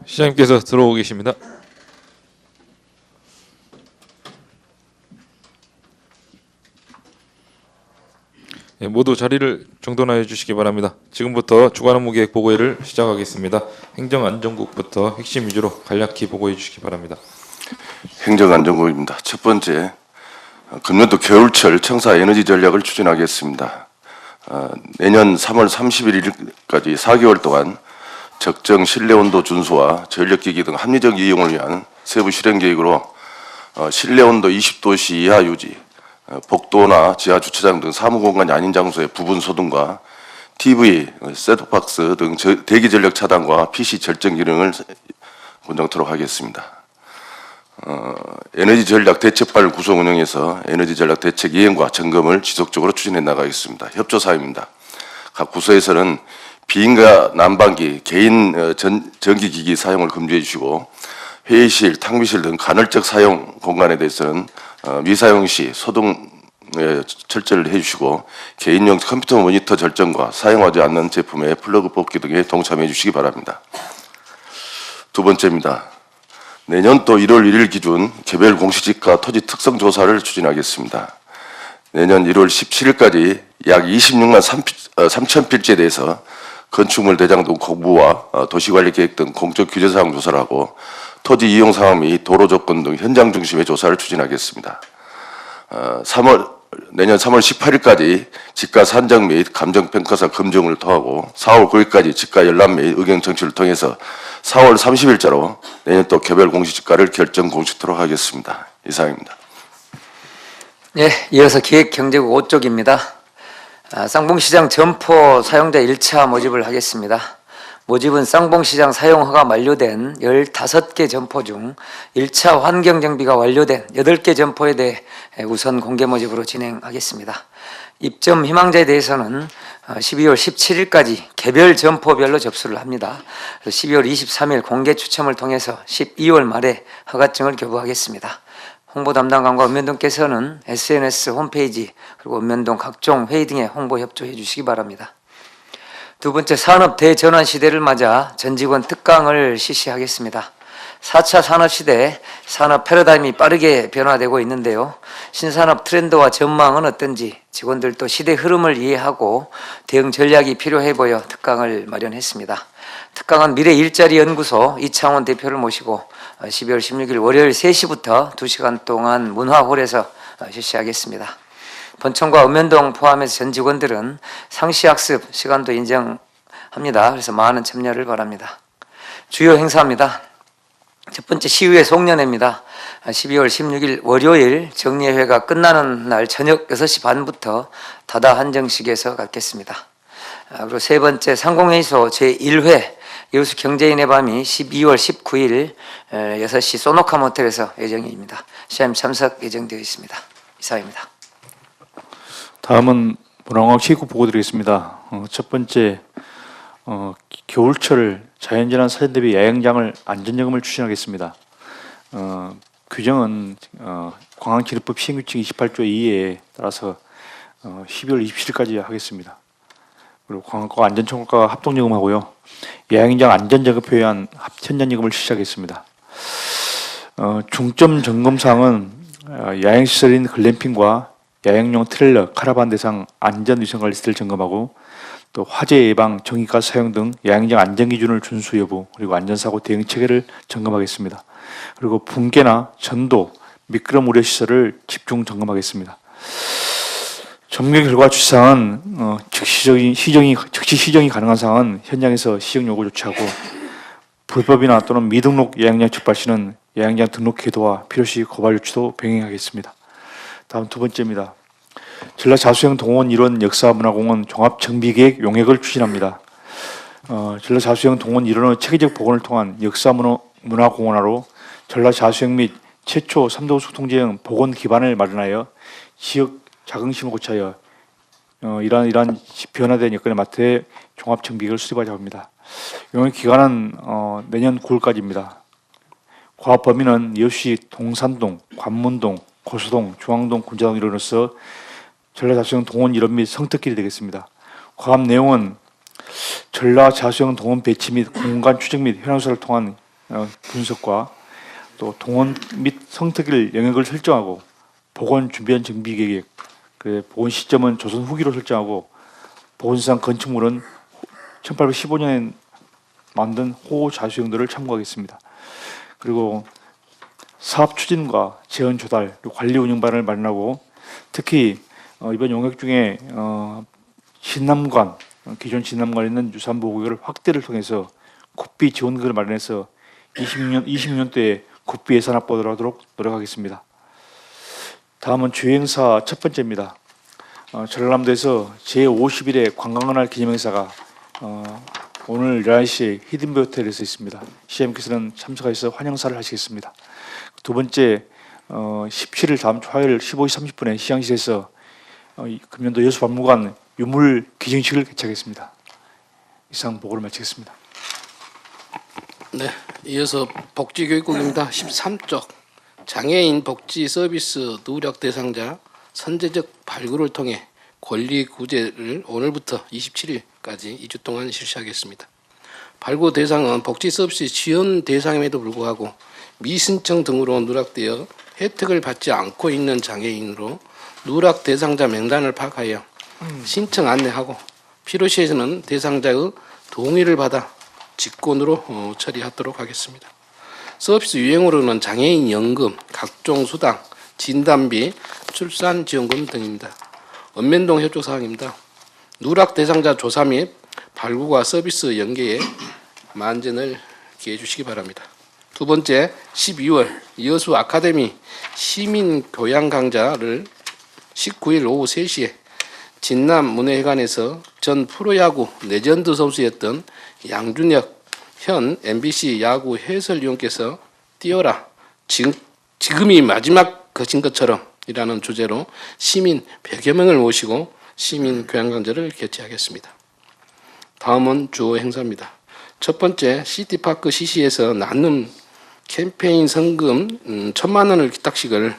시장님께서 들어오고 계십니다. 예, 모두 자리를 정돈하여 주시기 바랍니다. 지금부터 주간 업무 계획 보고회를 시작하겠습니다. 행정안전국부터 핵심 위주로 간략히 보고해 주시기 바랍니다. 행정안전국입니다. 첫 번째, 금년도 겨울철 청사 에너지 전략을 추진하겠습니다. 내년 3월 31일까지 4개월 동안 적정 실내 온도 준수와 전력기기 등 합리적 이용을 위한 세부 실행 계획으로 실내 온도 20도씨 이하 유지, 복도나 지하 주차장 등 사무공간이 아닌 장소의 부분 소등과 TV, 셋톱박스 등 대기 전력 차단과 PC 절전 기능을 권장토록 하겠습니다. 에너지 전략 대책반을 구성 운영해서 에너지 전략 대책 이행과 점검을 지속적으로 추진해 나가겠습니다. 협조 사항입니다. 각 부서에서는 비인가 난방기, 개인 전기기기 사용을 금지해 주시고 회의실, 탕비실 등 간헐적 사용 공간에 대해서는 미사용 시 소등 철저를 해주시고 개인용 컴퓨터 모니터 절전과 사용하지 않는 제품의 플러그 뽑기 등에 동참해 주시기 바랍니다. 두 번째입니다. 내년도 1월 1일 기준 개별 공시지가 토지 특성 조사를 추진하겠습니다. 내년 1월 17일까지 약 26만 3천 필지에 대해서 건축물 대장 등 공부와 도시관리계획 등 공적 규제사항 조사를 하고 토지 이용 상황 및 도로 조건 등 현장 중심의 조사를 추진하겠습니다. 내년 3월 18일까지 지가 산정 및 감정평가사 검증을 통하고 4월 9일까지 지가 열람 및 의견 청취를 통해서 4월 30일자로 내년도 개별 공시지가를 결정 공시토록 하겠습니다. 이상입니다. 네, 이어서 기획경제국 5쪽입니다. 쌍봉시장 점포 사용자 1차 모집을 하겠습니다. 모집은 쌍봉시장 사용허가 만료된 15개 점포 중 1차 환경정비가 완료된 8개 점포에 대해 우선 공개 모집으로 진행하겠습니다. 입점 희망자에 대해서는 12월 17일까지 개별 점포별로 접수를 합니다. 12월 23일 공개 추첨을 통해서 12월 말에 허가증을 교부하겠습니다. 홍보 담당관과 읍면동께서는 SNS 홈페이지 그리고 읍면동 각종 회의 등에 홍보 협조해 주시기 바랍니다. 두 번째, 산업 대전환 시대를 맞아 전 직원 특강을 실시하겠습니다. 4차 산업시대 산업 패러다임이 빠르게 변화되고 있는데요. 신산업 트렌드와 전망은 어떤지 직원들도 시대 흐름을 이해하고 대응 전략이 필요해 보여 특강을 마련했습니다. 특강은 미래일자리연구소 이창원 대표를 모시고 12월 16일 월요일 3시부터 2시간 동안 문화홀에서 실시하겠습니다. 본청과 읍면동 포함해서 전 직원들은 상시학습 시간도 인정합니다. 그래서 많은 참여를 바랍니다. 주요 행사입니다. 첫 번째, 시의회 송년회입니다. 12월 16일 월요일 정례회가 끝나는 날 저녁 6시 반부터 다다 한정식에서 갖겠습니다. 그리고 세 번째, 상공회의소 제1회 여수 경제인의 밤이 12월 19일 6시 소노카 모텔에서 예정입니다. 시장님 참석 예정되어 있습니다. 이상입니다. 다음은 문화공학 체육국 보고 드리겠습니다. 첫 번째, 겨울철 자연재난 사전 대비 야영장을 안전점검을 추진하겠습니다. 규정은 관광진흥법 시행규칙 28조 2에 따라서 12월 27일까지 하겠습니다. 그리고 관광과 안전청구과 합동점검하고요. 야영장 안전점검표에 의한 현장점검을 실시하겠습니다. 중점 점검사항은 야영시설인 글램핑과 야영용 트레일러, 카라반 대상 안전위생관리시설 점검하고 또 화재 예방, 전기가스 사용 등 야영장 안전기준을 준수 여부 그리고 안전사고 대응 체계를 점검하겠습니다. 그리고 붕괴나 전도, 미끄럼 우려 시설을 집중 점검하겠습니다. 점검 결과 주시사항은 즉시 시정이 가능한 사항은 현장에서 시정 요구 조치하고 불법이나 또는 미등록 야영장 적발 시는 야영장 등록 계도와 필요시 고발 조치도 병행하겠습니다. 다음 두 번째입니다. 전라 자수형 동원 일원 역사문화공원 종합정비계획 용역을 추진합니다. 전라 자수형 동원 일원의 체계적 복원을 통한 역사문화공원화로 전라 자수형 및 최초 3도 수통제형 복원 기반을 마련하여 지역 자긍심을 고차여 이러한 변화된 여건에 맞게 종합정비계획을 수립하자고 합니다. 용역 기간은 내년 9월까지입니다. 과업 범위는 여수시 동산동, 관문동, 고수동, 중앙동, 군자동 일원으로서 전라자수형 동원 일원 및 성특길이 되겠습니다. 과업 내용은 전라자수형 동원 배치 및 공간 추적 및 현황수사를 통한 분석과 또 동원 및 성택일 영역을 설정하고 복원 준비한 정비 계획, 복원 시점은 조선 후기로 설정하고 복원상 건축물은 1815년에 만든 호 자수형들을 참고하겠습니다. 그리고 사업 추진과 재원 조달, 그리고 관리 운영반을 마련하고 특히 이번 용역 중에 신남관, 기존 신남관에 있는 유산 보호구역을 확대를 통해서 국비 지원금을 마련해서 20년도에 국비 예산 확보하도록 노력하겠습니다. 다음은 주행사 첫 번째입니다. 전라남도에서 제51회 관광날 기념행사가 오늘 11시에 히든베 호텔에서 있습니다. 시장님께서는 참석하셔서 환영사를 하시겠습니다. 두 번째, 17일 다음 주 화요일 15시 30분에 시장실에서 금년도 여수박물관 유물 기증식을 개최하겠습니다. 이상 보고를 마치겠습니다. 네, 이어서 복지교육국입니다. 13쪽 장애인 복지 서비스 누적 대상자 선제적 발굴을 통해 권리 구제를 오늘부터 27일까지 2주 동안 실시하겠습니다. 발굴 대상은 복지 서비스 지원 대상임에도 불구하고 미신청 등으로 누락되어 혜택을 받지 않고 있는 장애인으로 누락 대상자 명단을 파악하여 신청 안내하고 필요시에서는 대상자의 동의를 받아 직권으로 처리하도록 하겠습니다. 서비스 유형으로는 장애인 연금, 각종 수당, 진단비, 출산 지원금 등입니다. 읍면동 협조 사항입니다. 누락 대상자 조사 및 발굴과 서비스 연계에 만전을 기해 주시기 바랍니다. 두 번째, 12월 여수 아카데미 시민 교양 강좌를 19일 오후 3시에 진남 문예회관에서 전 프로야구 레전드 선수였던 양준혁 현 MBC 야구 해설위원께서 뛰어라 지금이 마지막 것인 것처럼 이라는 주제로 시민 100여 명을 모시고 시민 교양 강좌를 개최하겠습니다. 다음은 주요 행사입니다. 첫 번째, 시티파크 CC에서 나눔 캠페인 성금 1,000만 원을 기탁식을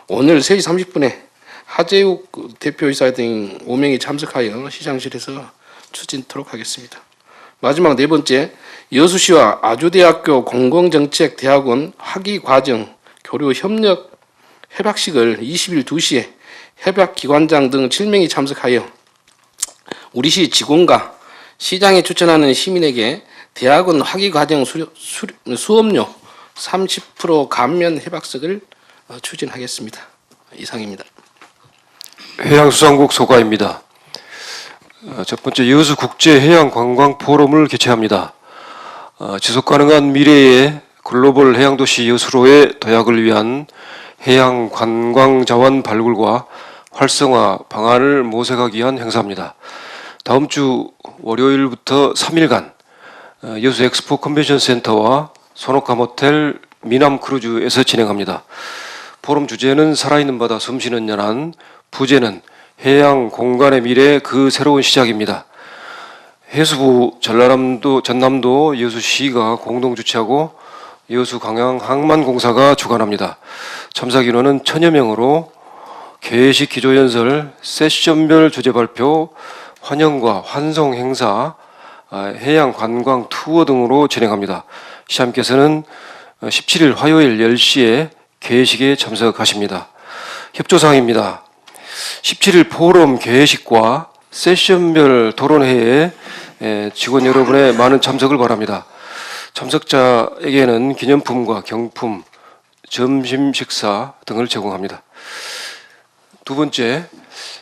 오늘 3시 30분에 하재욱 대표이사 등 5명이 참석하여 시장실에서 추진토록 하겠습니다. 마지막 네 번째, 여수시와 아주대학교 공공정책대학원 학위과정 교류 협력 협약식을 20일 2시에 협약기관장 등 7명이 참석하여 우리시 직원과 시장에 추천하는 시민에게 대학원 학위과정 수업료 30% 감면 협약식을 추진하겠습니다. 이상입니다. 해양수산국 소가입니다. 첫 번째, 여수국제해양관광포럼을 개최합니다. 지속가능한 미래의 글로벌 해양도시 여수로의 도약을 위한 해양관광자원 발굴과 활성화 방안을 모색하기 위한 행사입니다. 다음 주 월요일부터 3일간 여수 엑스포 컨벤션 센터와 소노카 모텔 미남 크루즈에서 진행합니다. 포럼 주제는 살아있는 바다 숨쉬는 연안, 부제는 해양 공간의 미래 그 새로운 시작입니다. 해수부 전남도 여수시가 공동 주최하고 여수광양항만공사가 주관합니다. 참석 인원은 1000여 명으로 개회식 기조연설, 세션별 주제 발표, 환영과 환송 행사, 해양 관광 투어 등으로 진행합니다. 시장님께서는 17일 화요일 10시에 개회식에 참석하십니다. 협조사항입니다. 17일 포럼 개회식과 세션별 토론회에 직원 여러분의 많은 참석을 바랍니다. 참석자에게는 기념품과 경품, 점심 식사 등을 제공합니다. 두 번째,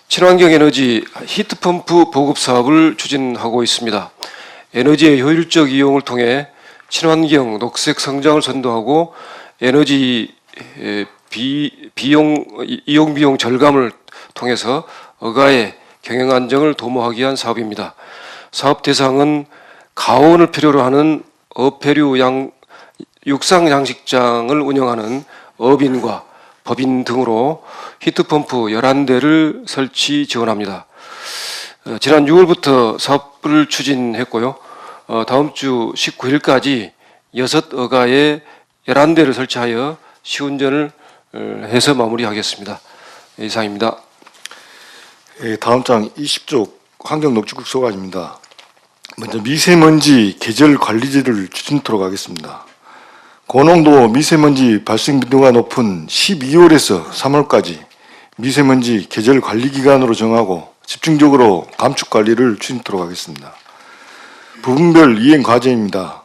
친환경 에너지 히트펌프 보급 사업을 추진하고 있습니다. 에너지의 효율적 이용을 통해 친환경 녹색 성장을 선도하고 에너지 이용 비용 절감을 통해서 어가의 경영 안정을 도모하기 위한 사업입니다. 사업 대상은 가온을 필요로 하는 어패류 육상 양식장을 운영하는 업인과 법인 등으로 히트펌프 11대를 설치 지원합니다. 지난 6월부터 사업을 추진했고요. 다음 주 19일까지 6어가에 11대를 설치하여 시운전을 해서 마무리하겠습니다. 이상입니다. 다음 장 20쪽 환경녹지국 소관입니다. 먼저 미세먼지 계절 관리제를 추진토록 하겠습니다. 고농도 미세먼지 발생 빈도가 높은 12월에서 3월까지 미세먼지 계절 관리 기간으로 정하고 집중적으로 감축 관리를 추진토록 하겠습니다. 부분별 이행 과제입니다.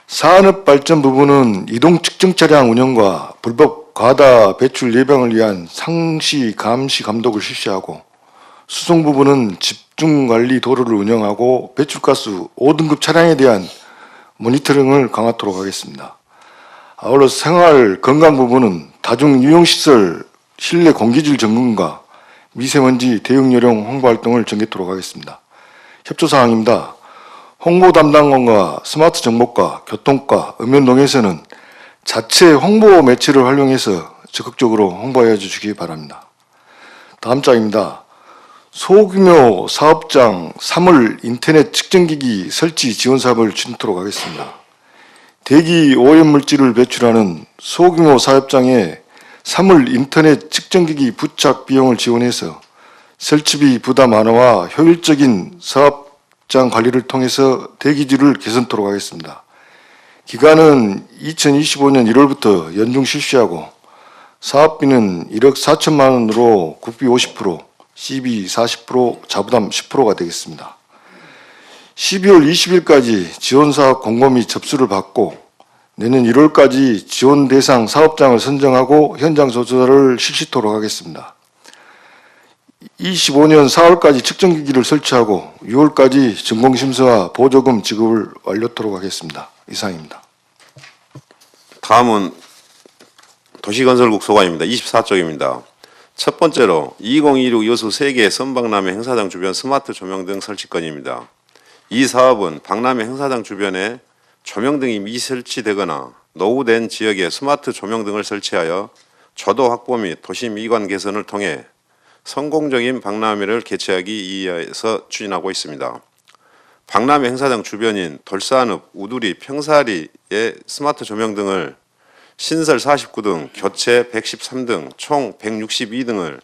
산업 발전 부분은 이동 측정 차량 운영과 불법 과다 배출 예방을 위한 상시 감시 감독을 실시하고, 수송 부분은 집중 관리 도로를 운영하고 배출가스 5등급 차량에 대한 모니터링을 강화하도록 하겠습니다. 아울러 생활 건강 부분은 다중 유용시설 실내 공기질 점검과 미세먼지 대응 요령 홍보 활동을 전개토록 하겠습니다. 협조 사항입니다. 홍보 담당관과 스마트 정보과, 교통과, 읍면동에서는 자체 홍보 매체를 활용해서 적극적으로 홍보해 주시기 바랍니다. 다음 장입니다. 소규모 사업장 3월 인터넷 측정기기 설치 지원 사업을 추진토록 하겠습니다. 대기 오염물질을 배출하는 소규모 사업장에 3월 인터넷 측정기기 부착 비용을 지원해서 설치비 부담 완화와 효율적인 사업장 관리를 통해서 대기질을 개선토록 하겠습니다. 기간은 2025년 1월부터 연중 실시하고, 사업비는 1억 4천만 원으로 국비 50%, 시비 40%, 자부담 10%가 되겠습니다. 12월 20일까지 지원사업 공고 및 접수를 받고 내년 1월까지 지원 대상 사업장을 선정하고 현장 조사를 실시토록 하겠습니다. 25년 4월까지 측정기기를 설치하고 6월까지 전공심사와 보조금 지급을 완료토록 하겠습니다. 이상입니다. 다음은 도시건설국 소관입니다. 24쪽입니다. 첫 번째로 2026 여수 3개 선박람회 행사장 주변 스마트 조명 등 설치 건입니다. 이 사업은 박람회 행사장 주변에 조명등이 미설치되거나 노후된 지역에 스마트 조명 등을 설치하여 조도 확보 및 도시 미관 개선을 통해 성공적인 박람회를 개최하기 위해서 추진하고 있습니다. 박람회 행사장 주변인 돌산읍, 우두리, 평사리의 스마트 조명 등을 신설 49등, 교체 113등, 총 162등을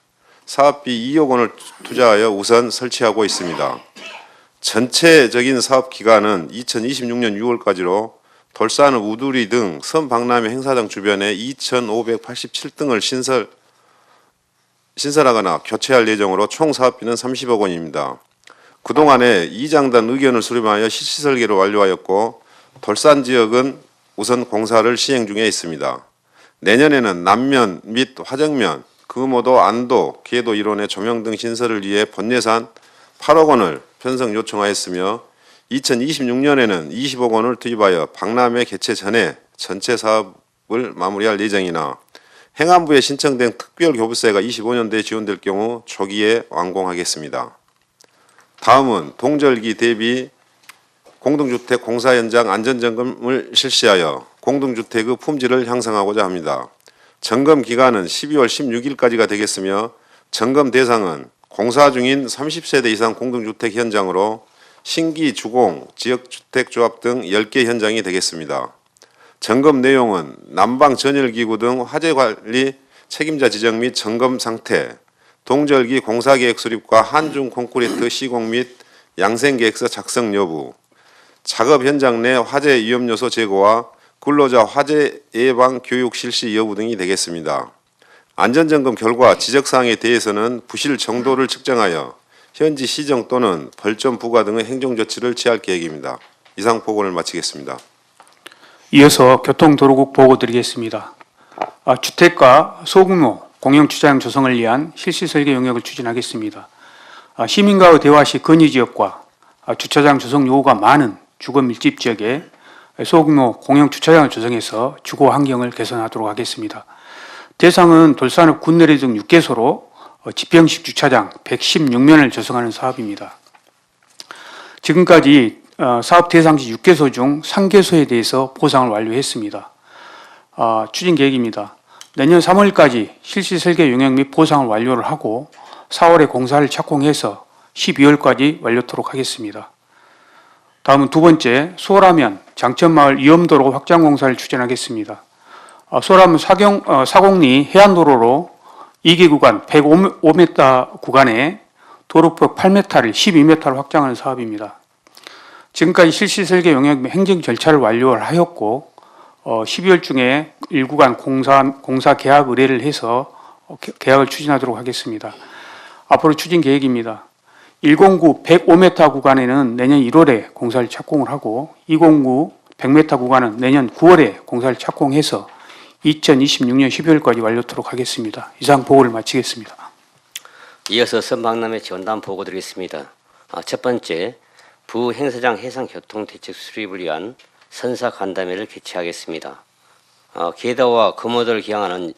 사업비 2억 원을 투자하여 우선 설치하고 있습니다. 전체적인 사업 기간은 2026년 6월까지로 돌산읍, 우두리 등 선박람회 행사장 주변에 2,587등을 신설하거나 교체할 예정으로 총 사업비는 30억 원입니다. 그동안에 이장단 의견을 수렴하여 실시 설계를 완료하였고, 돌산 지역은 우선 공사를 시행 중에 있습니다. 내년에는 남면 및 화정면, 금오도, 안도, 계도 일원의 조명 등 신설을 위해 본예산 8억 원을 편성 요청하였으며 2026년에는 20억 원을 투입하여 박람회 개최 전에 전체 사업을 마무리할 예정이나 행안부에 신청된 특별 교부세가 25년도에 지원될 경우 초기에 완공하겠습니다. 다음은 동절기 대비 공동주택 공사 현장 안전점검을 실시하여 공동주택의 품질을 향상하고자 합니다. 점검 기간은 12월 16일까지가 되겠으며 점검 대상은 공사 중인 30세대 이상 공동주택 현장으로 신기, 주공, 지역주택조합 등 10개 현장이 되겠습니다. 점검 내용은 난방 전열기구 등 화재관리 책임자 지정 및 점검 상태, 동절기 공사계획 수립과 한중 콘크리트 시공 및 양생계획서 작성 여부, 작업 현장 내 화재 위험 요소 제거와 근로자 화재 예방 교육 실시 여부 등이 되겠습니다. 안전점검 결과 지적사항에 대해서는 부실 정도를 측정하여 현지 시정 또는 벌점 부과 등의 행정조치를 취할 계획입니다. 이상 보고를 마치겠습니다. 이어서 교통도로국 보고 드리겠습니다. 주택가 소규모 공영주차장 조성을 위한 실시설계 용역을 추진하겠습니다. 시민과의 대화 시 건의지역과 주차장 조성 요구가 많은 주거 밀집 지역에 소규모 공영주차장을 조성해서 주거 환경을 개선하도록 하겠습니다. 대상은 돌산읍 군내리 등 6개소로 지평식 주차장 116면을 조성하는 사업입니다. 지금까지 사업 대상지 6개소 중 3개소에 대해서 보상을 완료했습니다. 추진 계획입니다. 내년 3월까지 실시 설계 용역 및 보상을 완료를 하고 4월에 공사를 착공해서 12월까지 완료토록 하겠습니다. 다음은 두 번째, 소라면 장천마을 위험도로 확장 공사를 추진하겠습니다. 소라면 사공리 해안도로로 2개 구간 105m 구간에 도로폭 8m를 12m로 확장하는 사업입니다. 지금까지 실시 설계 용역 및 행정 절차를 완료를 하였고 12월 중에 일구간 공사 계약 의뢰를 해서 계약을 추진하도록 하겠습니다. 앞으로 추진 계획입니다. 109 105m 구간에는 내년 1월에 공사를 착공을 하고 209 100m 구간은 내년 9월에 공사를 착공해서 2026년 12월까지 완료토록 하겠습니다. 이상 보고를 마치겠습니다. 이어서 선박람회 지원단 보고 드리겠습니다. 첫 번째, 부행사장 해상교통대책 수립을 위한 선사간담회를 개최하겠습니다. 계도와 거모도를 기항하는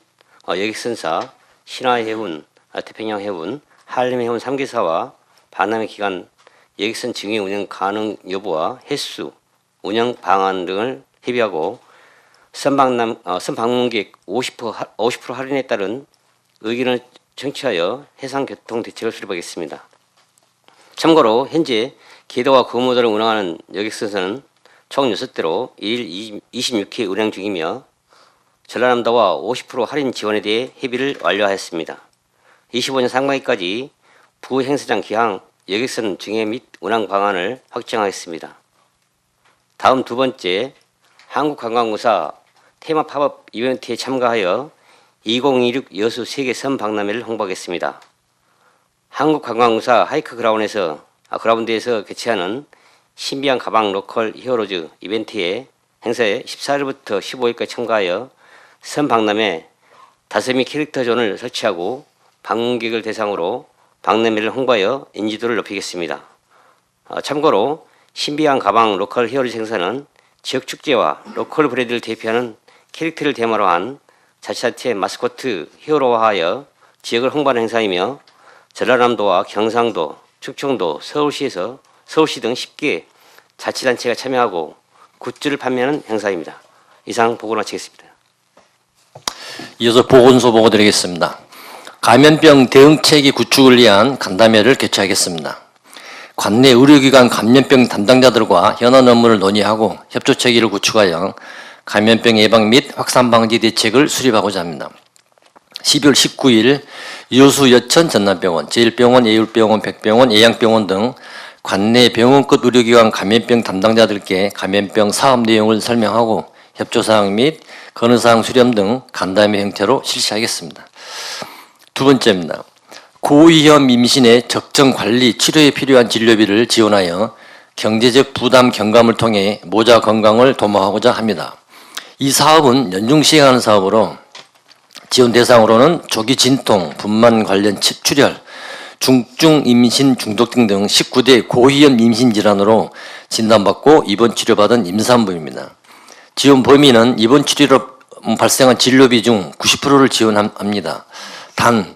여객선사, 신화해운, 태평양해운, 한림해운 3개사와 박람회 기간 여객선 증의 운영 가능 여부와 횟수, 운영 방안 등을 협의하고 선방문객 50% 할인에 따른 의견을 청취하여 해상교통대책을 수립하겠습니다. 참고로 현재 계도와 거모도를 운항하는 여객선사는 총 6대로 1일 26회 운행 중이며 전라남도와 50% 할인 지원에 대해 협의를 완료하였습니다. 25년 상반기까지 부행사장 기항 여객선 증해 및 운항 방안을 확정하겠습니다. 다음 두 번째, 한국관광공사 테마 팝업 이벤트에 참가하여 2026 여수 세계 선박람회를 홍보하겠습니다. 한국관광공사 하이크그라운드에서 개최하는 신비한 가방 로컬 히어로즈 이벤트에 행사에 14일부터 15일까지 참가하여 선박람회 5미 캐릭터존을 설치하고 방문객을 대상으로 박람회를 홍보하여 인지도를 높이겠습니다. 참고로 신비한 가방 로컬 히어로즈 행사는 지역 축제와 로컬 브랜드를 대표하는 캐릭터를 테마로 한 자치단체 마스코트 히어로화하여 지역을 홍보하는 행사이며 전라남도와 경상도, 충청도, 서울시 등 10개 자치단체가 참여하고 굿즈를 판매하는 행사입니다. 이상 보고를 마치겠습니다. 이어서 보건소 보고 드리겠습니다. 감염병 대응체계 구축을 위한 간담회를 개최하겠습니다. 관내 의료기관 감염병 담당자들과 현안 업무를 논의하고 협조체계를 구축하여 감염병 예방 및 확산 방지 대책을 수립하고자 합니다. 12월 19일 여수 여천 전남병원, 제1병원, 예율병원, 백병원, 예양병원 등 관내 병원급 의료기관 감염병 담당자들께 감염병 사업 내용을 설명하고 협조사항 및 건의사항 수렴 등 간담회 형태로 실시하겠습니다. 두 번째입니다. 고위험 임신의 적정 관리, 치료에 필요한 진료비를 지원하여 경제적 부담 경감을 통해 모자 건강을 도모하고자 합니다. 이 사업은 연중 시행하는 사업으로 지원 대상으로는 조기 진통, 분만 관련 출혈, 중증 임신 중독 등 19대 고위험 임신 질환으로 진단받고 입원 치료받은 임산부입니다. 지원 범위는 입원 치료로 발생한 진료비 중 90%를 지원합니다. 단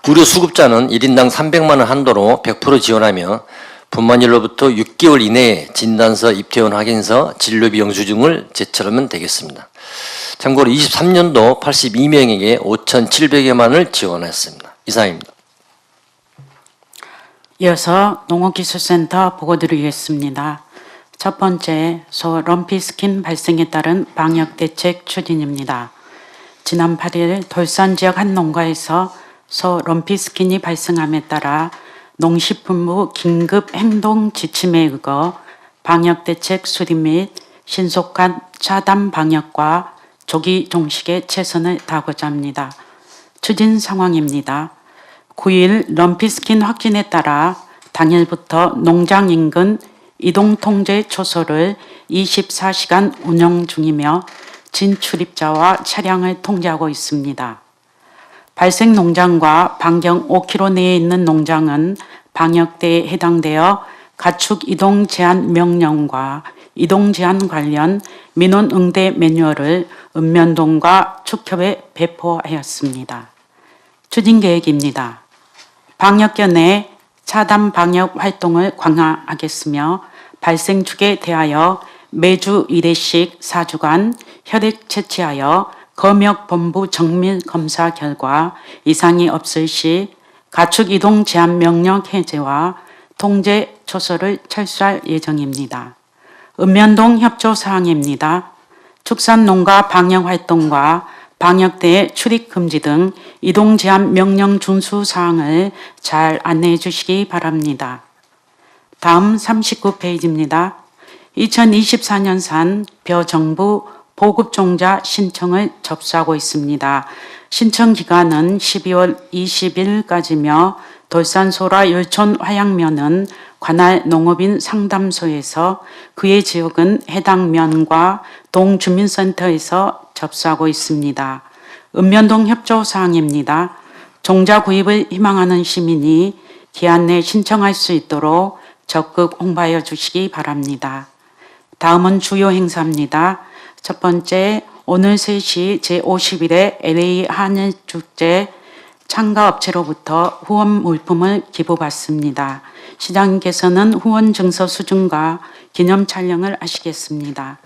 의료 수급자는 1인당 300만 원 한도로 100% 지원하며 분만일로부터 6개월 이내에 진단서, 입퇴원 확인서, 진료비 영수증을 제출하면 되겠습니다. 참고로 23년도 82명에게 5,700여만 원을 지원했습니다. 이상입니다. 이어서 농업기술센터 보고드리겠습니다. 첫 번째, 소 럼피스킨 발생에 따른 방역대책 추진입니다. 지난 8일 돌산 지역 한 농가에서 소 럼피스킨이 발생함에 따라 농식품부 긴급 행동 지침에 의거 방역대책 수립 및 신속한 차단 방역과 조기 종식에 최선을 다하고자 합니다. 추진 상황입니다. 9일 럼피스킨 확진에 따라 당일부터 농장 인근 이동통제 초소를 24시간 운영 중이며 진출입자와 차량을 통제하고 있습니다. 발생 농장과 반경 5km 내에 있는 농장은 방역대에 해당되어 가축 이동 제한 명령과 이동 제한 관련 민원 응대 매뉴얼을 읍면동과 축협에 배포하였습니다. 추진 계획입니다. 방역견 내 차단 방역 활동을 강화하겠으며 발생 축에 대하여 매주 1회씩 4주간 혈액 채취하여 검역본부 정밀 검사 결과 이상이 없을 시 가축 이동 제한 명령 해제와 통제 초소를 철수할 예정입니다. 읍면동 협조 사항입니다. 축산농가 방역 활동과 방역대의 출입 금지 등 이동 제한 명령 준수 사항을 잘 안내해 주시기 바랍니다. 다음 39페이지입니다. 2024년산 벼정부 보급종자 신청을 접수하고 있습니다. 신청 기간은 12월 20일까지며 돌산소라 열촌 화양면은 관할 농업인 상담소에서 그의 지역은 해당 면과 동주민센터에서 접수하고 있습니다. 읍면동 협조사항입니다. 종자 구입을 희망하는 시민이 기한 내 신청할 수 있도록 적극 홍보하여 주시기 바랍니다. 다음은 주요 행사입니다. 첫 번째, 오늘 3시 제51회 LA 한일축제 참가업체로부터 후원 물품을 기부받습니다. 시장님께서는 후원 증서 수증과 기념 촬영을 하시겠습니다.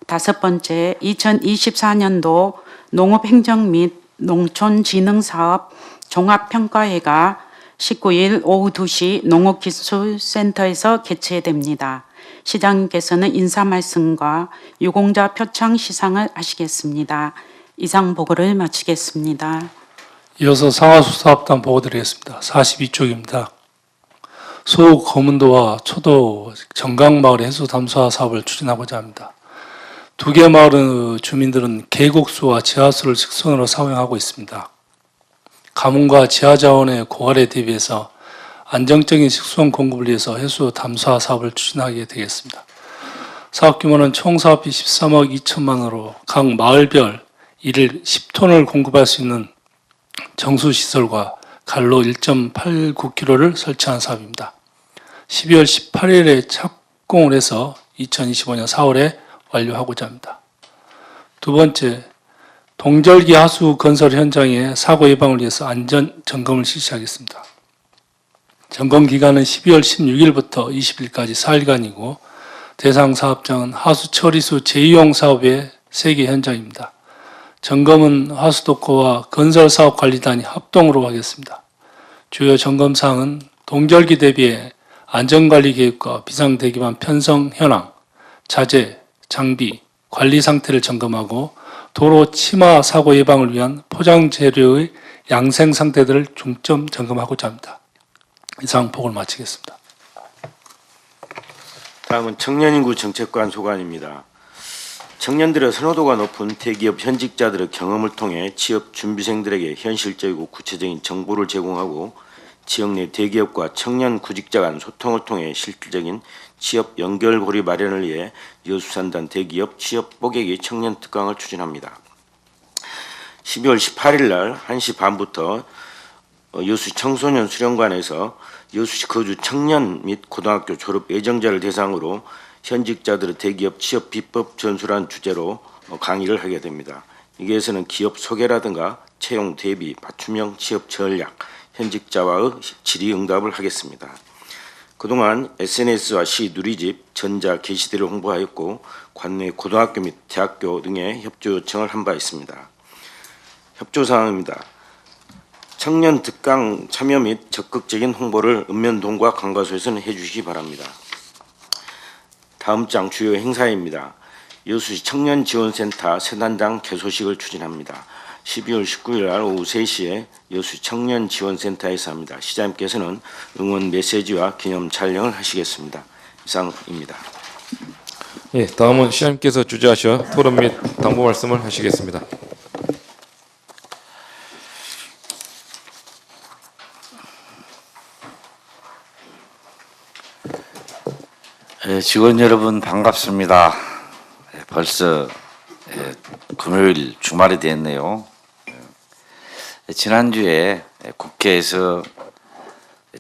다섯 번째, 2024년도 농업행정 및 농촌진흥사업 종합평가회가 19일 오후 2시 농업기술센터에서 개최됩니다. 시장님께서는 인사 말씀과 유공자 표창 시상을 하시겠습니다. 이상 보고를 마치겠습니다. 이어서 상하수사업단 보고드리겠습니다. 42쪽입니다. 소호 거문도와 초도 정강마을 해수 담수화 사업을 추진하고자 합니다. 두 개 마을의 주민들은 계곡수와 지하수를 식수원으로 사용하고 있습니다. 가뭄과 지하자원의 고갈에 대비해서 안정적인 식수원 공급을 위해서 해수 담수화 사업을 추진하게 되겠습니다. 사업 규모는 총 사업비 13억 2천만 원으로 각 마을별 일일 10톤을 공급할 수 있는 정수시설과 갈로 1.89km를 설치한 사업입니다. 12월 18일에 착공을 해서 2025년 4월에 완료하고자 합니다. 두 번째, 동절기 하수 건설 현장의 사고 예방을 위해서 안전 점검을 실시하겠습니다. 점검 기간은 12월 16일부터 20일까지 4일간이고 대상 사업장은 하수 처리수 재이용 사업의 3개 현장입니다. 점검은 하수도코와 건설사업관리단이 합동으로 하겠습니다. 주요 점검 사항은 동절기 대비해 안전관리 계획과 비상대기만 편성 현황, 자재, 장비, 관리 상태를 점검하고 도로 침하 사고 예방을 위한 포장 재료의 양생 상태들을 중점 점검하고자 합니다. 이상 보고를 마치겠습니다. 다음은 청년인구 정책관 소관입니다. 청년들의 선호도가 높은 대기업 현직자들의 경험을 통해 취업 준비생들에게 현실적이고 구체적인 정보를 제공하고 지역 내 대기업과 청년 구직자 간 소통을 통해 실질적인 취업 연결고리 마련을 위해 여수산단 대기업 취업 뽀개기 청년 특강을 추진합니다. 12월 18일 날 1시 반부터 여수 청소년 수련관에서 여수시 거주 청년 및 고등학교 졸업 예정자를 대상으로 현직자들의 대기업 취업 비법 전수라는 주제로 강의를 하게 됩니다. 여기에서는 기업 소개라든가 채용 대비, 맞춤형 취업 전략, 현직자와의 질의응답을 하겠습니다. 그동안 SNS와 시 누리집, 전자 게시대를 홍보하였고 관내 고등학교 및 대학교 등의 협조 요청을 한 바 있습니다. 협조사항입니다. 청년 특강 참여 및 적극적인 홍보를 읍면동과 강가소에서는 해주시기 바랍니다. 다음 장 주요 행사입니다. 여수시 청년지원센터 세단장 개소식을 추진합니다. 12월 19일 날 오후 3시에 여수 청년지원센터에서 합니다. 시장님께서는 응원 메시지와 기념 촬영을 하시겠습니다. 이상입니다. 예, 다음은 시장님께서 주재하셔 토론 및 당부 말씀을 하시겠습니다. 직원 여러분 반갑습니다. 벌써 금요일 주말이 됐네요. 지난주에 국회에서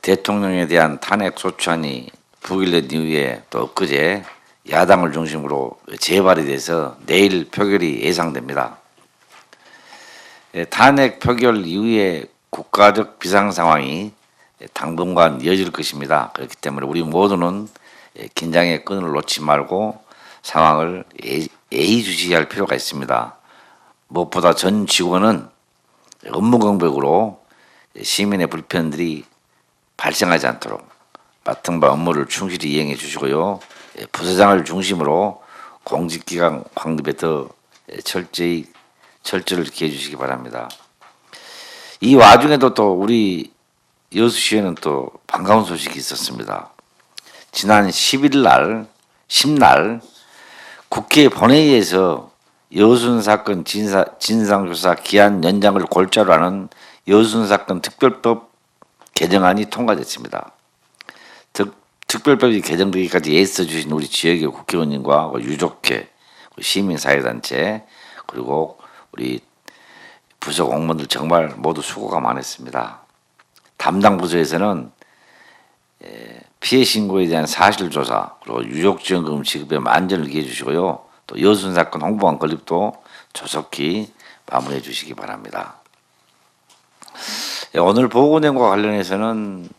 대통령에 대한 탄핵 소추안이 부결된 이후에 또 엊그제 야당을 중심으로 재발이 돼서 내일 표결이 예상됩니다. 탄핵 표결 이후에 국가적 비상 상황이 당분간 이어질 것입니다. 그렇기 때문에 우리 모두는 긴장의 끈을 놓지 말고 상황을 예의주시할 필요가 있습니다. 무엇보다 전 직원은 업무 공백으로 시민의 불편들이 발생하지 않도록 맡은 바 업무를 충실히 이행해 주시고요. 부서장을 중심으로 공직기강 확립에 더 철저를 기해 주시기 바랍니다. 이 와중에도 또 우리 여수시에는 또 반가운 소식이 있었습니다. 지난 10날 국회 본회의에서 여순 사건 진상조사 기한 연장을 골자로 하는 여순 사건 특별법 개정안이 통과됐습니다. 특별법이 개정되기까지 애써 주신 우리 지역의 국회의원님과 유족회, 시민사회단체, 그리고 우리 부서 공무원들 정말 모두 수고가 많았습니다. 담당 부서에서는 피해 신고에 대한 사실조사, 그리고 유족지원금 지급에 만전을 기해 주시고요. 또 여순 사건 홍보관 건립도 조속히 마무리해 주시기 바랍니다. 오늘 보고 내용과 관련해서는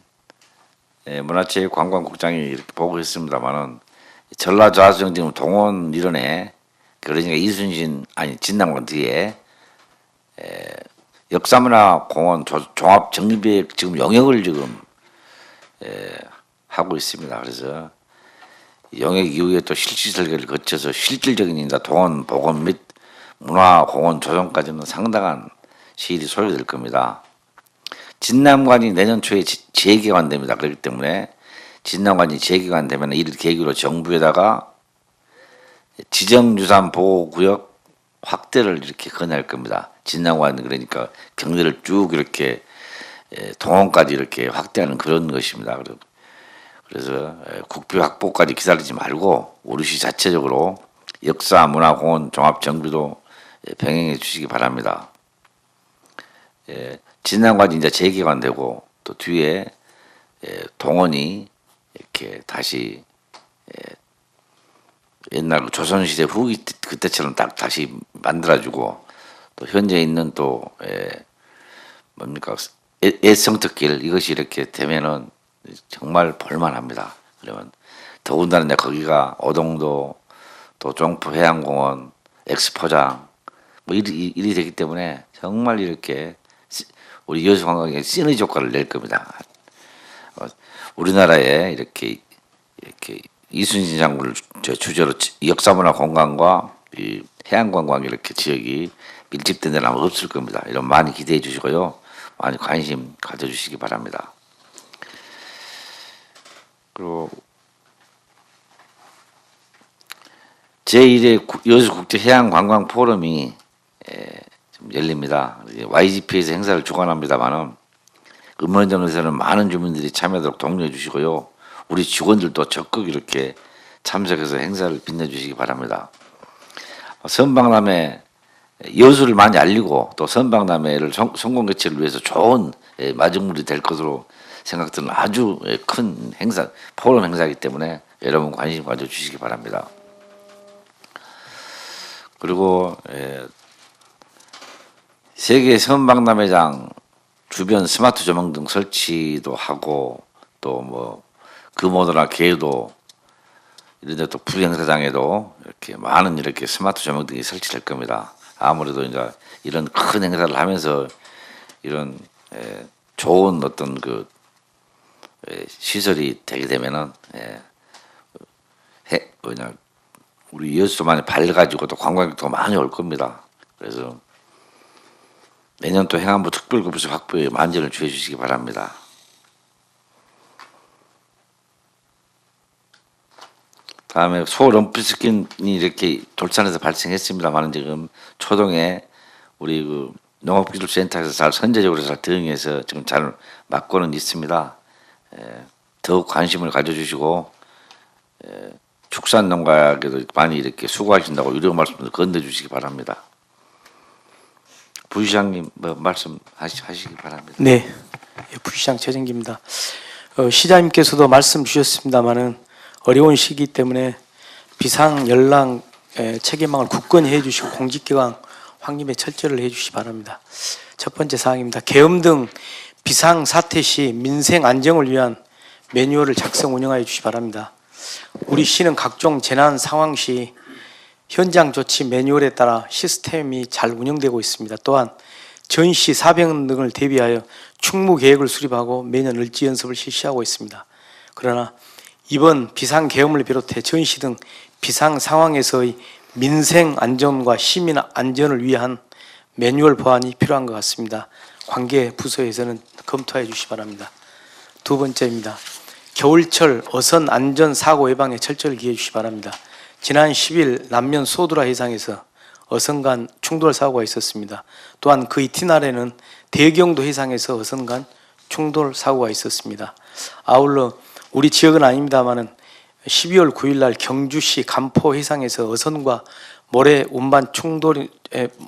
문화체육관광국장이 이렇게 보고했습니다만은 전라좌수정 지금 동원 일원에 그러니까 이순신 아니 진남관 뒤에 역사문화공원 종합 정비의 지금 영역을 지금 하고 있습니다. 그래서 영역 이후에 또 실시 설계를 거쳐서 실질적인 동원 복원 및 문화공원 조성까지는 상당한 시일이 소요될 겁니다. 진남관이 내년 초에 재개관됩니다. 그렇기 때문에 진남관이 재개관되면 이를 계기로 정부에다가 지정유산보호구역 확대를 이렇게 건의할 겁니다. 진남관은 그러니까 경내를 쭉 이렇게 동원까지 이렇게 확대하는 그런 것입니다. 그래서 국비 확보까지 기다리지 말고 우리시 자체적으로 역사 문화공원 종합 정비도 병행해 주시기 바랍니다. 진남관이 이제 재개관되고 또 뒤에 동원이 이렇게 다시 옛날 조선시대 후기 그때처럼 딱 다시 만들어주고 또 현재 있는 또 뭡니까 애성특길 이것이 이렇게 되면은 정말 볼만합니다. 그러면 더군다나 이제 거기가 오동도 또 종포 해양공원 엑스포장 뭐 일이 되기 때문에 정말 이렇게 우리 여수관광에 시너지 효과를 낼 겁니다. 우리나라에 이렇게 이순신 장군을 주제로 역사문화 공간과 이 해양관광 이렇게 지역이 밀집된 데는 아마 없을 겁니다. 이런 많이 기대해 주시고요. 많이 관심 가져주시기 바랍니다. 그리고 제1회 여수국제해양관광 포럼이 좀 열립니다. YGP에서 행사를 주관합니다만은 음원점에서는 많은 주민들이 참여하도록 독려해 주시고요. 우리 직원들도 적극 이렇게 참석해서 행사를 빛내주시기 바랍니다. 선박람회 여수를 많이 알리고 또 선박람회를 성공 개최를 위해서 좋은 마중물이 될 것으로 생각드는 아주 큰 행사, 포럼 행사이기 때문에 여러분 관심 가져주시기 바랍니다. 그리고 세계 선박람회장 주변 스마트 조명 등 설치도 하고 또 뭐 금오도나 계도 이런 데 또 부행사장에도 이렇게 많은 이렇게 스마트 조명 등이 설치될 겁니다. 아무래도 이제 이런 큰 행사를 하면서 이런 좋은 어떤 그 시설이 되게 되면은 우리 여수도 많이 밝아지고 또 관광객도 많이 올 겁니다. 그래서 내년 또 행안부 특별급수 확보에 만전을 주해 주시기 바랍니다. 다음에 소럼프스킨이 이렇게 돌산에서 발생했습니다만 지금 초동에 우리 그 농업기술센터에서 잘 선제적으로 잘 대응해서 지금 잘 막고는 있습니다. 더욱 관심을 가져주시고 축산농가에도 많이 이렇게 수고하신다고 유료 말씀을 건네주시기 바랍니다. 부시장님 뭐 말씀하시기 바랍니다. 네, 부시장 최정기입니다. 시장님께서도 말씀 주셨습니다마는 어려운 시기 때문에 비상 연락 체계망을 굳건히 해주시고 공직기관 확립에 철저를 해주시기 바랍니다. 첫 번째 사항입니다. 계엄 등 비상 사태 시 민생 안정을 위한 매뉴얼을 작성 운영하여 주시기 바랍니다. 우리 시는 각종 재난 상황 시 현장 조치 매뉴얼에 따라 시스템이 잘 운영되고 있습니다. 또한 전시 사병 등을 대비하여 충무 계획을 수립하고 매년 을지 연습을 실시하고 있습니다. 그러나 이번 비상 계엄을 비롯해 전시 등 비상 상황에서의 민생 안전과 시민 안전을 위한 매뉴얼 보완이 필요한 것 같습니다. 관계 부서에서는 검토해 주시기 바랍니다. 두 번째입니다. 겨울철 어선 안전 사고 예방에 철저를 기해 주시기 바랍니다. 지난 10일 남면 소두라 해상에서 어선 간 충돌 사고가 있었습니다. 또한 그 이튿날에는 대경도 해상에서 어선 간 충돌 사고가 있었습니다. 아울러 우리 지역은 아닙니다만은 12월 9일 날 경주시 간포 해상에서 어선과 모래 운반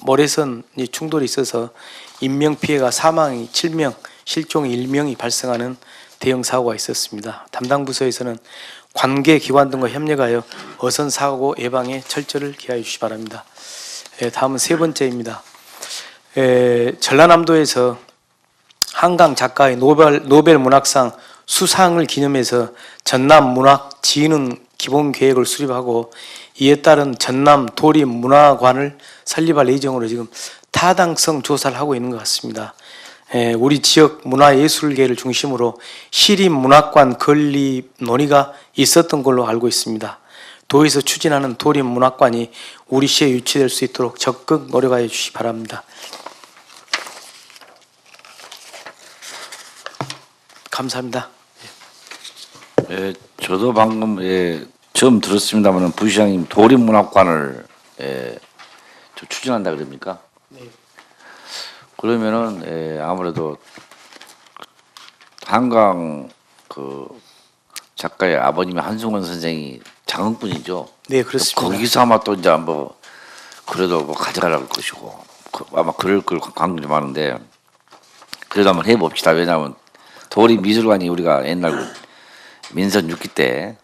모래선이 충돌이 있어서 인명 피해가 사망이 7명, 실종이 1명이 발생하는 대형 사고가 있었습니다. 담당 부서에서는 관계 기관 등과 협력하여 어선 사고 예방에 철저를 기하여 주시기 바랍니다. 다음은 세 번째입니다. 전라남도에서 한강 작가의 노벨 문학상 수상을 기념해서 전남 문학 지능 기본 계획을 수립하고 이에 따른 전남 도립 문화관을 설립할 예정으로 지금 타당성 조사를 하고 있는 것 같습니다. 우리 지역 문화예술계를 중심으로 시립문학관 건립 논의가 있었던 걸로 알고 있습니다. 도에서 추진하는 도립문학관이 우리 시에 유치될 수 있도록 적극 노력하여 주시기 바랍니다. 감사합니다. 저도 방금 처음 들었습니다만 부시장님 도립문학관을 추진한다 그럽니까? 네. 그러면은 아무래도 한강 그 작가의 아버님이 한승원 선생이 장흥분이죠. 네, 그렇습니다. 거기서 아마 또 이제 뭐 그래도 뭐 가져가려고 할 것이고 아마 그럴 걸 강조 좀 하는데 그래도 한번 해봅시다. 왜냐하면 도립미술관이 우리가 옛날 민선 6기 때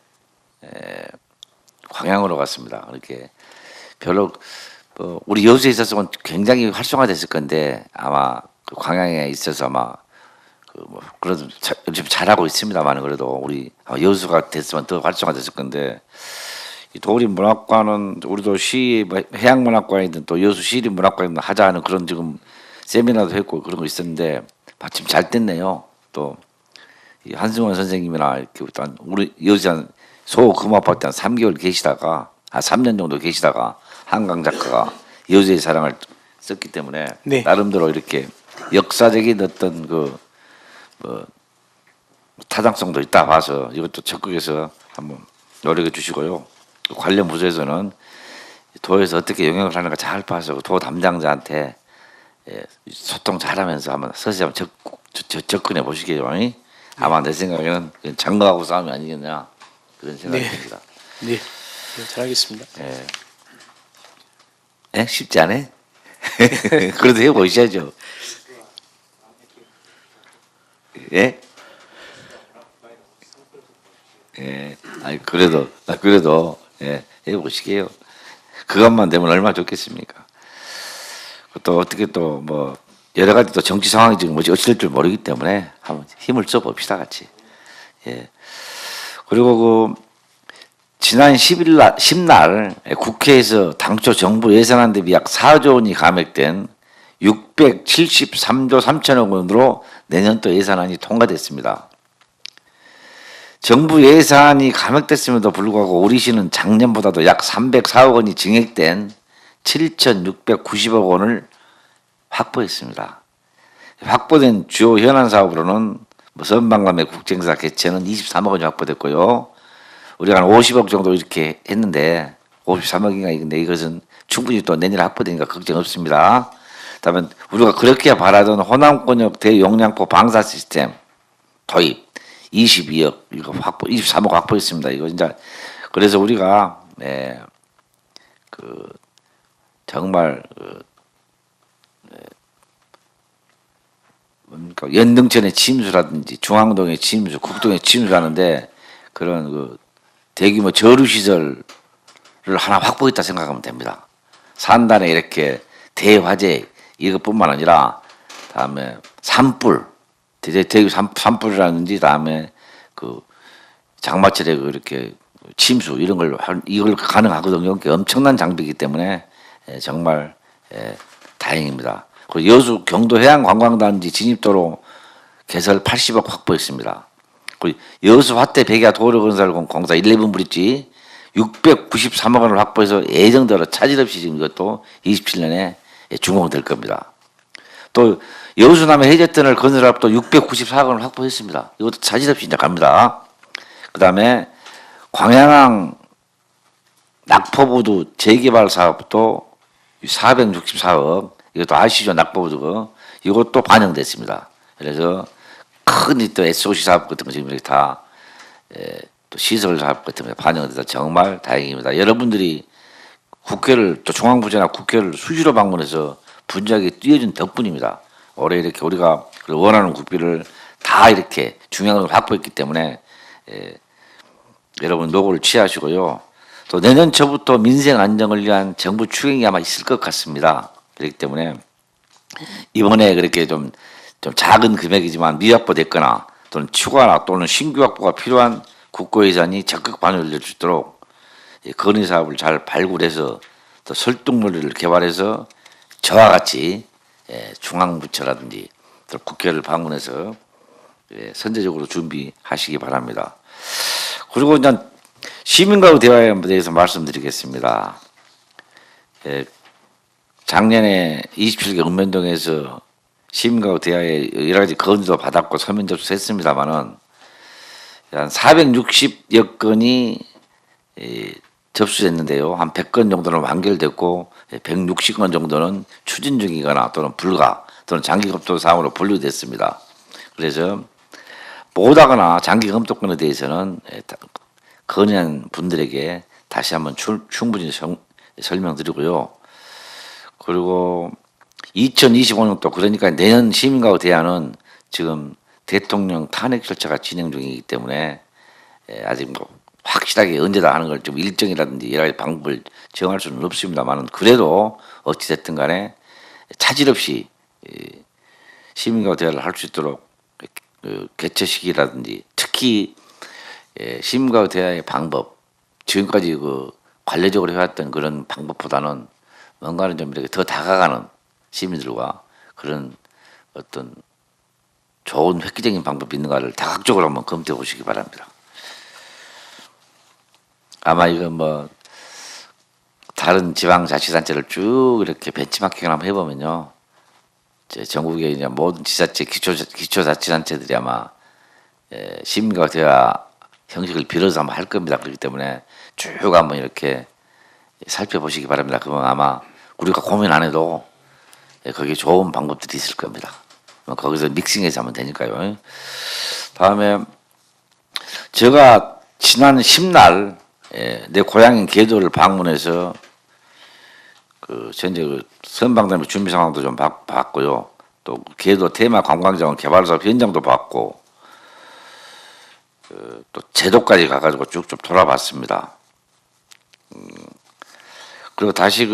광양으로 갔습니다. 그렇게 별로 우리 여수에 있었으면 굉장히 활성화됐을 건데 아마 그 광양에 있어서 아마 그래도 좀 잘하고 있습니다만 그래도 우리 여수가 됐으면 더 활성화됐을 건데 이 도립문학관은 우리도 시 해양문학관이든 또 여수 시립문학관이든 하자 하는 그런 지금 세미나도 했고 그런 거 있었는데 마침 잘 됐네요. 또 이 한승원 선생님이나 이렇게 일단 우리 여수 소금아파트 한 3개월 계시다가 3년 정도 계시다가 한강 작가가 여수의 사랑을 썼기 때문에 네. 나름대로 이렇게 역사적인 어떤 뭐 타당성도 있다 봐서 이것도 적극해서 한번 노력해 주시고요. 관련 부서에서는 도에서 어떻게 영향을 하는가 잘 봐서 도 담당자한테 소통 잘하면서 한번 서서히 한번 접근해 보시게요. 아마 내 생각에는 장거하고 싸움이 아니겠냐 그런 생각이 듭니다. 네, 잘하겠습니다. 쉽지 않아? 그래도 해보셔야죠. 예? 아니 그래도 해보시게요. 그것만 되면 얼마나 좋겠습니까? 또 어떻게 또 뭐 여러 가지 또 정치 상황이 지금 뭐지 어찌 될 줄 모르기 때문에 한번 힘을 써 봅시다 같이. 그리고 지난 10날 국회에서 당초 정부 예산안 대비 약 4조 원이 감액된 673조 3천억 원으로 내년도 예산안이 통과됐습니다. 정부 예산이 감액됐음에도 불구하고 우리 시는 작년보다도 약 304억 원이 증액된 7,690억 원을 확보했습니다. 확보된 주요 현안 사업으로는 선박람회 국제행사 개최는 23억 원이 확보됐고요. 우리가 한 50억 정도 이렇게 했는데 53억인가 근데 이것은 충분히 또 내년에 확보되니까 걱정 없습니다. 그다음에 우리가 그렇게 바라던 호남권역 대용량포 방사 시스템 도입 22억 이거 확보 23억 확보했습니다. 이거 진짜 그래서 우리가 정말 뭡니까 연등천의 침수라든지 중앙동의 침수, 국동의 침수하는데 그런 대규모 저류 시설을 하나 확보했다 생각하면 됩니다. 산단에 이렇게 대화재 이것뿐만 아니라 다음에 산불, 대규 산불이라든지 다음에 장마철에 이렇게 침수 이런 이걸 가능하거든요. 엄청난 장비이기 때문에 정말 다행입니다. 그리고 여수 경도해양관광단지 진입도로 개설 80억 확보했습니다. 그리고 여수 화태 백야 도로건설 공사 11 브릿지 693억 원을 확보해서 예정대로 차질 없이 지금 이것도 27년에 준공될 겁니다. 또 여수남해 해저터널 건설업도 694억 원을 확보했습니다. 이것도 차질 없이 이제 갑니다. 그 다음에 광양항 낙포부두 재개발 사업도 464억, 이것도 아시죠? 낙법도 이것도 반영됐습니다. 그래서 큰 또 SOC 사업 같은 거 지금 이렇게 다 또 시설 사업 같은 거 반영돼서 정말 다행입니다. 여러분들이 국회를 또 중앙부처나 국회를 수시로 방문해서 분주하게 뛰어준 덕분입니다. 올해 이렇게 우리가 원하는 국비를 다 이렇게 중앙으로 확보했기 때문에 여러분 노고를 취하시고요. 또 내년 초부터 민생 안정을 위한 정부 추경이 아마 있을 것 같습니다. 그렇기 때문에 이번에 그렇게 좀 작은 금액이지만 미확보됐거나 또는 추가나 또는 신규 확보가 필요한 국고 예산이 적극 반영될 수 있도록 건의 사업을 잘 발굴해서 또 설득놀이를 개발해서 저와 같이 중앙부처라든지 또 국회를 방문해서 선제적으로 준비하시기 바랍니다. 그리고 이제 시민과의 대화에 대해서 말씀드리겠습니다. 작년에 27개 읍면동에서 시민과의 대화에 여러 가지 건의도 받았고 서면 접수했습니다만은 한 460여 건이 접수됐는데요. 한 100건 정도는 완결됐고 160건 정도는 추진 중이거나 또는 불가 또는 장기 검토 사항으로 분류됐습니다. 그래서 못하거나 장기 검토권에 대해서는 건의한 분들에게 다시 한번 충분히 설명드리고요. 그리고 2025년도 그러니까 내년 시민과의 대화는 지금 대통령 탄핵 절차가 진행 중이기 때문에 아직 뭐 확실하게 언제다 하는 걸 좀 일정이라든지 여러 가지 방법을 정할 수는 없습니다만 그래도 어찌됐든 간에 차질 없이 시민과 대화를 할 수 있도록 개최 시기라든지 특히 시민과 대화의 방법 지금까지 관례적으로 해왔던 그런 방법보다는 뭔가는 좀 이렇게 더 다가가는 시민들과 그런 어떤 좋은 획기적인 방법이 있는가를 다각적으로 한번 검토해 보시기 바랍니다. 아마 이거 뭐 다른 지방자치단체를 쭉 이렇게 벤치마킹을 한번 해보면요, 전국의 이제 모든 지자체 기초자치단체들이 아마 시민과 대화 형식을 빌어서 한번 할 겁니다. 그렇기 때문에 쭉 한번 이렇게 살펴보시기 바랍니다. 그러면 아마 우리가 고민 안 해도 거기에 좋은 방법들이 있을 겁니다. 거기서 믹싱해서 하면 되니까요. 다음에 제가 지난 10날 내 고향인 계도를 방문해서 현재 선방담회 준비 상황도 좀 봤고요. 또 계도 테마 관광자원 개발 사업 현장도 봤고 또 제도까지 가가지고 쭉쭉 돌아봤습니다. 그리고 다시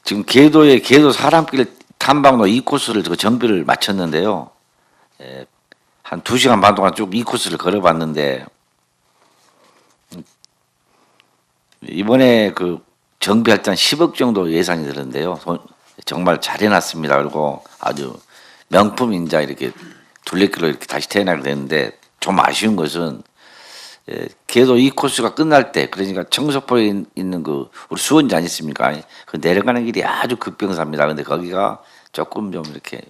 지금 계도의 계도 사람길 탐방로 2코스를 정비를 마쳤는데요. 한 2시간 반 동안 쭉 2코스를 걸어봤는데 이번에 정비할 때 한 10억 정도 예산이 드는데요. 정말 잘 해놨습니다. 그리고 아주 명품 인자 이렇게 둘레길로 이렇게 다시 태어나게 됐는데 좀 아쉬운 것은 계도 2코스가 끝날 때 그러니까 청석포에 있는 우리 수원지 아니십니까? 그 내려가는 길이 아주 급병사입니다. 근데 거기가 조금 좀 이렇게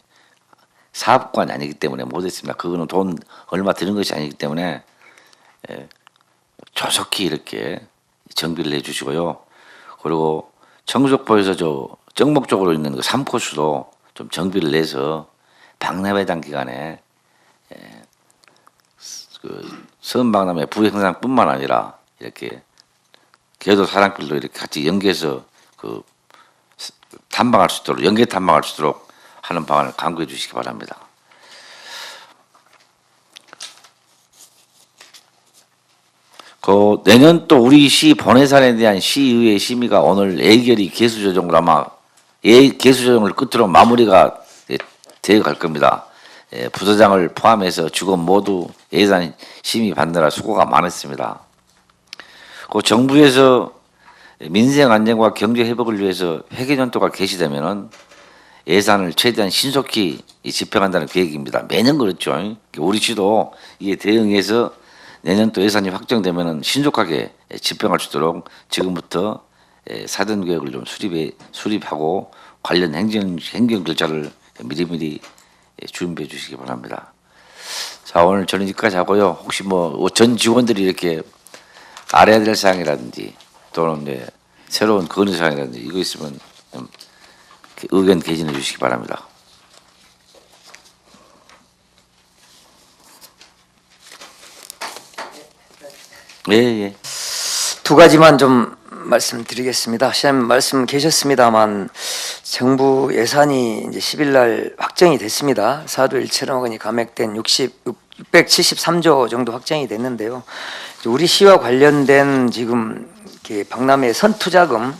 사업관이 아니기 때문에 못했습니다. 그거는 돈 얼마 드는 것이 아니기 때문에 조속히 이렇게 정비를 해주시고요. 그리고 청석포에서 정목 쪽으로 있는 3코스도 좀 정비를 내서 박람회장 기간에 서은박람회 부행상뿐만 아니라 이렇게 계도 사랑길도 이렇게 같이 연계해서 탐방할 수 있도록 연계 탐방할 수 있도록 하는 방안을 강구해 주시기 바랍니다. 내년 또 우리 시 본해산에 대한 시의회 심의가 오늘 예결위 개수조정으로 아마 개수조정을 끝으로 마무리가 되어 갈 겁니다. 부서장을 포함해서 직원 모두 예산 심의 받느라 수고가 많았습니다. 정부에서 민생 안정과 경제 회복을 위해서 회계연도가 개시되면은 예산을 최대한 신속히 집행한다는 계획입니다. 매년 그렇죠. 우리 시도 이에 대응해서 내년도 예산이 확정되면은 신속하게 집행할 수 있도록 지금부터 사전 계획을 좀 수립하고 관련 행정 절차를 미리미리 준비해 주시기 바랍니다. 자, 오늘 저는 여기까지 하고요. 혹시 전 직원들이 이렇게 알아야 될 사항이라든지 또는 이제 새로운 건의 사항이라든지 이거 있으면 좀 의견 개진해 주시기 바랍니다. 예, 예. 두 가지만 좀 말씀드리겠습니다. 시장님 말씀 계셨습니다만 정부 예산이 이제 10일 날 확정이 됐습니다. 4조 1천억 원이 감액된 673조 정도 확정이 됐는데요. 우리 시와 관련된 지금 이렇게 박람회 선투자금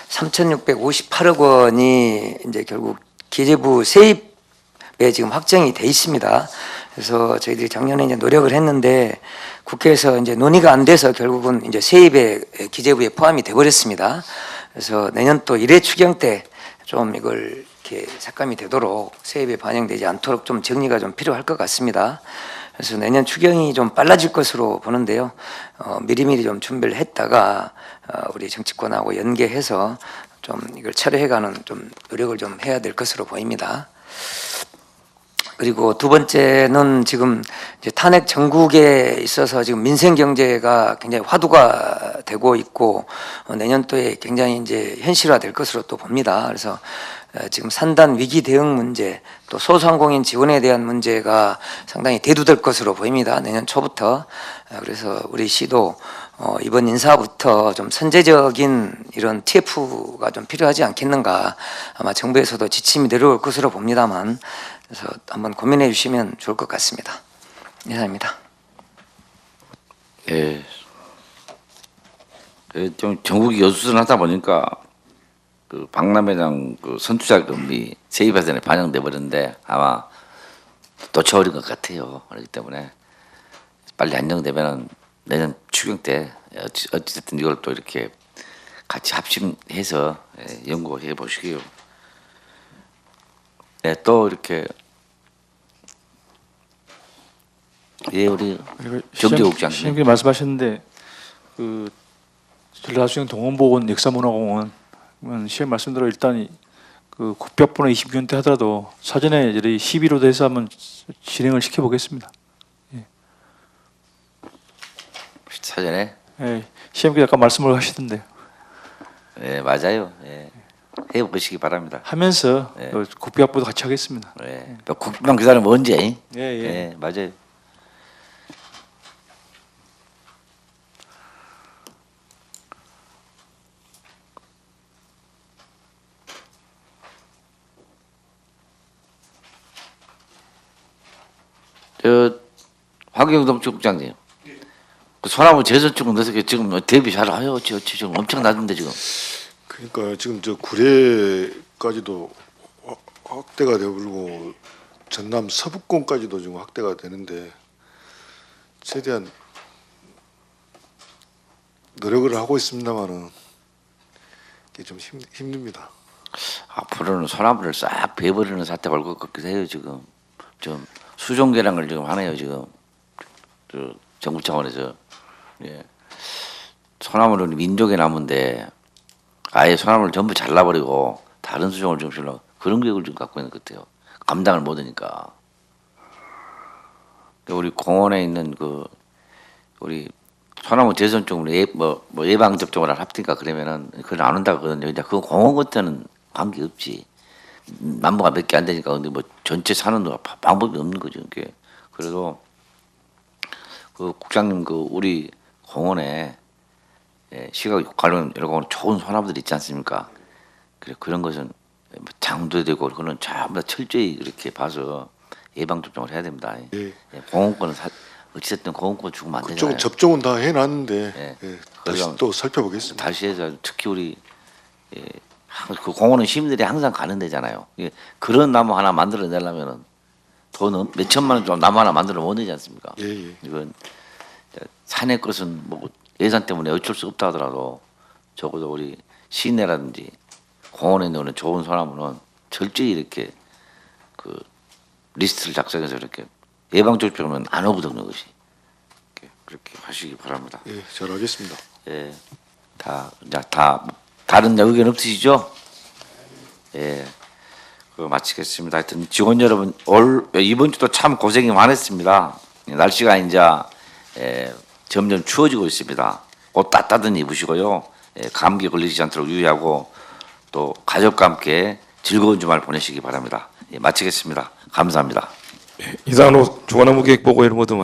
3,658억 원이 이제 결국 기재부 세입에 지금 확정이 돼 있습니다. 그래서 저희들이 작년에 이제 노력을 했는데 국회에서 이제 논의가 안 돼서 결국은 이제 세입에 기재부에 포함이 돼 버렸습니다. 그래서 내년 또 1회 추경 때 좀 이걸 이렇게 삭감이 되도록 세입에 반영되지 않도록 좀 정리가 좀 필요할 것 같습니다. 그래서 내년 추경이 좀 빨라질 것으로 보는데요. 미리미리 좀 준비를 했다가 우리 정치권하고 연계해서 좀 이걸 철회해가는 좀 노력을 좀 해야 될 것으로 보입니다. 그리고 두 번째는 지금 이제 탄핵 정국에 있어서 지금 민생 경제가 굉장히 화두가 되고 있고 내년도에 굉장히 이제 현실화될 것으로 또 봅니다. 그래서 지금 산단 위기 대응 문제 또 소상공인 지원에 대한 문제가 상당히 대두될 것으로 보입니다. 내년 초부터. 그래서 우리 시도 이번 인사부터 좀 선제적인 이런 TF가 좀 필요하지 않겠는가. 아마 정부에서도 지침이 내려올 것으로 봅니다만 그래서 한번 고민해 주시면 좋을 것 같습니다. 이상입니다. 예. 좀 전국이 여수선하다 보니까 그 박람회장 그 선투자금이 세입예산에 반영돼 버렸는데 아마 놓쳐버린 것 같아요. 그렇기 때문에 빨리 안정되면은 내년 추경 때 어찌됐든 이걸 또 이렇게 같이 합심해서 연구해 보시고요. 네, 또 이렇게 예, 우리 정재국장님 시장님 말씀하셨는데 그 전라수영 동원보건 역사문화공원 시장 말씀대로 일단 그 국벽분의 29년 때 하더라도 사전에 저희 11호 돼서 한번 진행을 시켜보겠습니다. 예. 사전에 예, 시장님께서 아까 말씀을 하시던데. 예, 맞아요. 예. 해보시기 바랍니다. 하면서 예. 국벽부도 같이 하겠습니다. 예. 국방 기사는 언제? 예, 예. 예, 맞아요. 황경동 국장님, 그 소나무 재선축은 어떻게 지금 대비 잘해요? 지금 엄청 낮은데 지금. 그러니까 지금 저 구례까지도 확대가 되고 전남 서북권까지도 지금 확대가 되는데 최대한 노력을 하고 있습니다만은 이게 좀 힘듭니다. 앞으로는 소나무를 싹 베버리는 사태 올 것 같기도 해요. 지금 좀 수종 개량을 지금 하네요. 지금 저 정부 차원에서 예. 소나무는 민족의 나무인데 아예 소나무를 전부 잘라버리고 다른 수종을 좀 주려고 그런 계획을 좀 갖고 있는 것 같아요. 감당을 못하니까. 우리 공원에 있는 그 우리 소나무 재선 쪽으로 뭐 예방 접종을 합니까 그러면은 그걸 안 한다 그러거든요. 근데 그 공원 같은 관계 없지. 남부가 몇 개 안 되니까 근데 뭐 전체 사는 방법이 없는 거죠. 그게 그래도 그 국장님 그 우리 공원에 시각 관련 여러 좋은 소나무들 있지 않습니까? 그래 그런 것은 장도되고 그거는 전부 다 철저히 이렇게 봐서 예방 접종을 해야 됩니다. 예. 공원권은 어찌됐든 공원권 주면 안 되잖아요. 그쪽 접종은 다 해놨는데 예. 예, 다시 또 살펴보겠습니다. 다시 해서 특히 우리 그 공원은 시민들이 항상 가는 데잖아요. 그런 나무 하나 만들어내려면은 돈 몇 천만 원 좀 나무 하나 만들어 못 내지 않습니까? 예, 예. 이건 산의 것은 뭐 예산 때문에 어쩔 수 없다 하더라도 적어도 우리 시내라든지 공원에 있는 좋은 소나무는 철저히 이렇게 그 리스트를 작성해서 이렇게 예방 접종은 안 오거든요, 것이. 그렇게 하시기 바랍니다. 예, 잘 알겠습니다. 예, 다 다른 의견 없으시죠? 예, 그거 마치겠습니다. 하여튼 직원 여러분 이번 주도 참 고생이 많았습니다. 날씨가 이제 점점 추워지고 있습니다. 옷 따뜻한 입으시고요. 감기 걸리지 않도록 유의하고 또 가족과 함께 즐거운 주말 보내시기 바랍니다. 예, 마치겠습니다. 감사합니다. 이상으로 주간업무계획 보고회를 모두